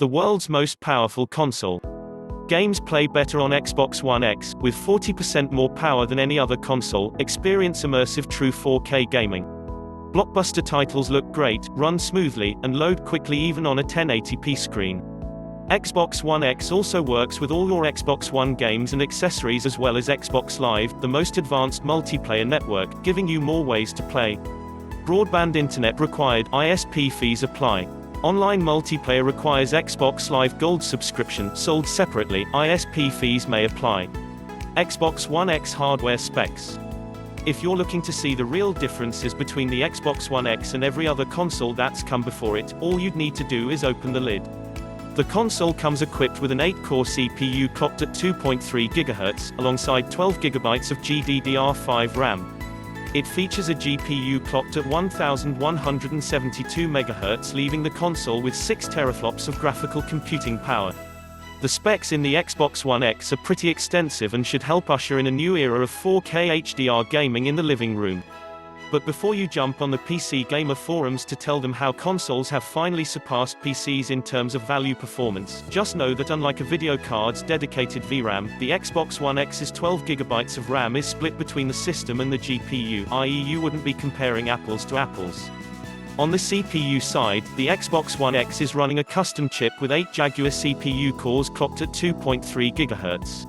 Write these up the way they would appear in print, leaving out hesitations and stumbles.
The world's most powerful console. Games play better on Xbox One X, with 40% more power than any other console. Experience immersive true 4K gaming. Blockbuster titles look great, run smoothly, and load quickly even on a 1080p screen. Xbox One X also works with all your Xbox One games and accessories as well as Xbox Live, the most advanced multiplayer network, giving you more ways to play. Broadband internet required, ISP fees apply. Online multiplayer requires Xbox Live Gold subscription, sold separately, ISP fees may apply. Xbox One X hardware specs. If you're looking to see the real differences between the Xbox One X and every other console that's come before it, all you'd need to do is open the lid. The console comes equipped with an 8-core CPU clocked at 2.3 GHz, alongside 12 GB of GDDR5 RAM. It features a GPU clocked at 1172 MHz, leaving the console with 6 teraflops of graphical computing power. The specs in the Xbox One X are pretty extensive and should help usher in a new era of 4K HDR gaming in the living room. But before you jump on the PC gamer forums to tell them how consoles have finally surpassed PCs in terms of value performance, just know that unlike a video card's dedicated VRAM, the Xbox One X's 12 GB of RAM is split between the system and the GPU, i.e. you wouldn't be comparing apples to apples. On the CPU side, the Xbox One X is running a custom chip with 8 Jaguar CPU cores clocked at 2.3 GHz.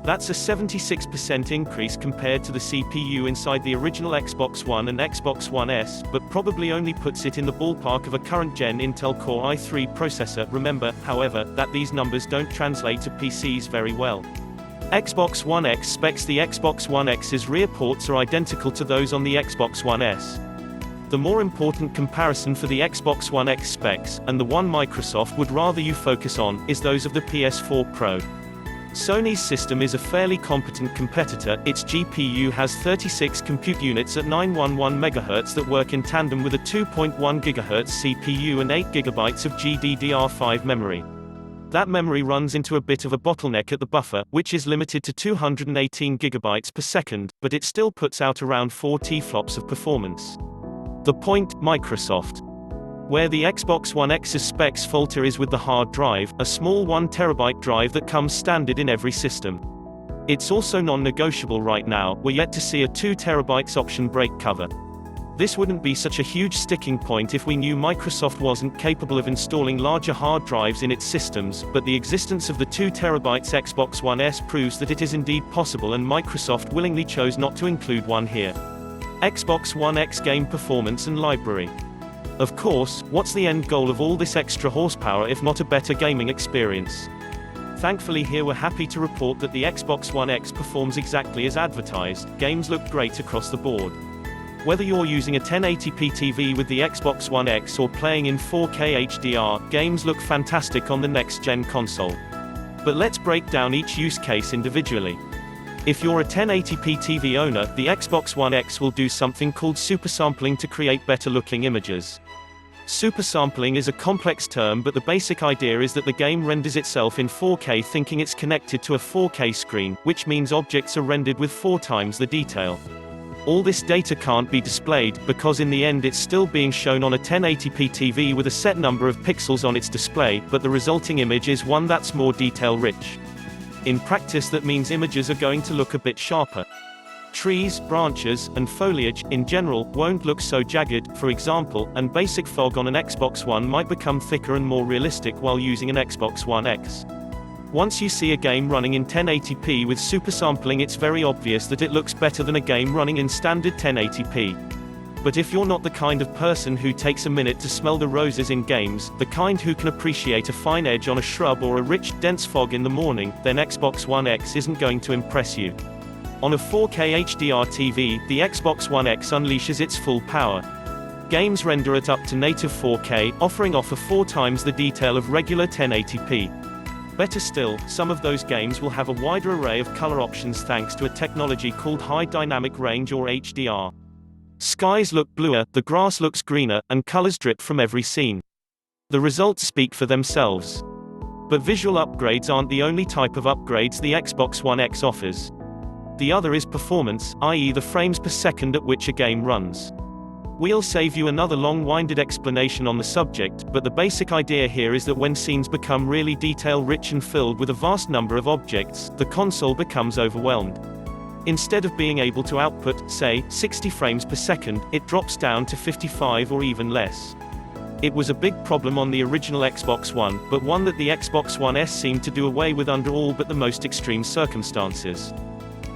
That's a 76% increase compared to the CPU inside the original Xbox One and Xbox One S, but probably only puts it in the ballpark of a current-gen Intel Core i3 processor. Remember, however, that these numbers don't translate to PCs very well. Xbox One X specs. The Xbox One X's rear ports are identical to those on the Xbox One S. The more important comparison for the Xbox One X specs, and the one Microsoft would rather you focus on, is those of the PS4 Pro. Sony's system is a fairly competent competitor. Its GPU has 36 compute units at 911 MHz that work in tandem with a 2.1 GHz CPU and 8 GB of GDDR5 memory. That memory runs into a bit of a bottleneck at the buffer, which is limited to 218 GB per second, but it still puts out around 4 teraflops of performance. The point, Microsoft. Where the Xbox One X's specs falter is with the hard drive, a small 1 TB drive that comes standard in every system. It's also non-negotiable right now. We're yet to see a 2 TB option break cover. This wouldn't be such a huge sticking point if we knew Microsoft wasn't capable of installing larger hard drives in its systems, but the existence of the 2 TB Xbox One S proves that it is indeed possible, and Microsoft willingly chose not to include one here. Xbox One X game performance and library. Of course, what's the end goal of all this extra horsepower if not a better gaming experience? Thankfully here we're happy to report that the Xbox One X performs exactly as advertised. Games look great across the board. Whether you're using a 1080p TV with the Xbox One X or playing in 4K HDR, games look fantastic on the next-gen console. But let's break down each use case individually. If you're a 1080p TV owner, the Xbox One X will do something called supersampling to create better-looking images. Supersampling is a complex term, but the basic idea is that the game renders itself in 4K thinking it's connected to a 4K screen, which means objects are rendered with 4 times the detail. All this data can't be displayed, because in the end it's still being shown on a 1080p TV with a set number of pixels on its display, but the resulting image is one that's more detail-rich. In practice that means images are going to look a bit sharper. Trees, branches, and foliage, in general, won't look so jagged, for example, and basic fog on an Xbox One might become thicker and more realistic while using an Xbox One X. Once you see a game running in 1080p with supersampling, it's very obvious that it looks better than a game running in standard 1080p. But if you're not the kind of person who takes a minute to smell the roses in games, the kind who can appreciate a fine edge on a shrub or a rich, dense fog in the morning, then Xbox One X isn't going to impress you. On a 4K HDR TV, the Xbox One X unleashes its full power. Games render at up to native 4K, offering 4 times the detail of regular 1080p. Better still, some of those games will have a wider array of color options thanks to a technology called High Dynamic Range or HDR. Skies look bluer, the grass looks greener, and colors drip from every scene. The results speak for themselves. But visual upgrades aren't the only type of upgrades the Xbox One X offers. The other is performance, i.e. the frames per second at which a game runs. We'll save you another long-winded explanation on the subject, but the basic idea here is that when scenes become really detail-rich and filled with a vast number of objects, the console becomes overwhelmed. Instead of being able to output, say, 60 frames per second, it drops down to 55 or even less. It was a big problem on the original Xbox One, but one that the Xbox One S seemed to do away with under all but the most extreme circumstances.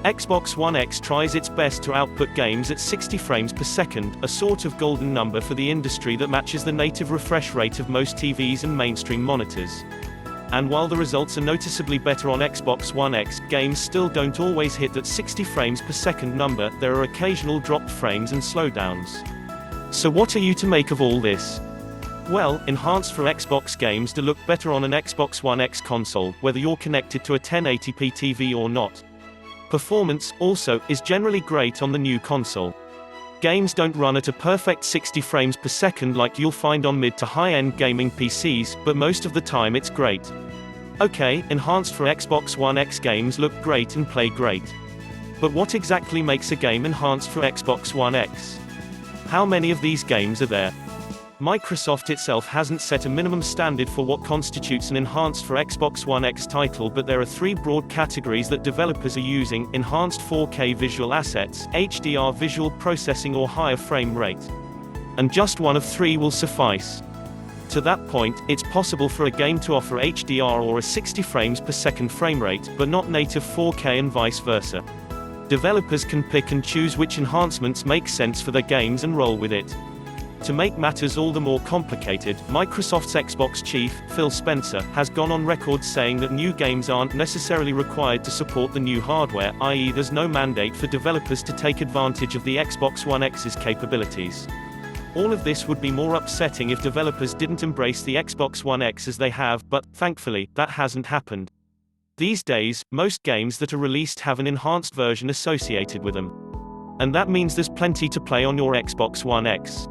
Xbox One X tries its best to output games at 60 frames per second, a sort of golden number for the industry that matches the native refresh rate of most TVs and mainstream monitors. And while the results are noticeably better on Xbox One X, games still don't always hit that 60 frames per second number. There are occasional dropped frames and slowdowns. So what are you to make of all this? Well, enhanced for Xbox games do look better on an Xbox One X console, whether you're connected to a 1080p TV or not. Performance, also, is generally great on the new console. Games don't run at a perfect 60 frames per second like you'll find on mid to high-end gaming PCs, but most of the time it's great. Okay, enhanced for Xbox One X games look great and play great. But what exactly makes a game enhanced for Xbox One X? How many of these games are there? Microsoft itself hasn't set a minimum standard for what constitutes an enhanced for Xbox One X title, but there are three broad categories that developers are using: enhanced 4K visual assets, HDR visual processing, or higher frame rate. And just one of three will suffice. To that point, it's possible for a game to offer HDR or a 60 frames per second frame rate, but not native 4K and vice versa. Developers can pick and choose which enhancements make sense for their games and roll with it. To make matters all the more complicated, Microsoft's Xbox chief, Phil Spencer, has gone on record saying that new games aren't necessarily required to support the new hardware, i.e. there's no mandate for developers to take advantage of the Xbox One X's capabilities. All of this would be more upsetting if developers didn't embrace the Xbox One X as they have, but, thankfully, that hasn't happened. These days, most games that are released have an enhanced version associated with them. And that means there's plenty to play on your Xbox One X.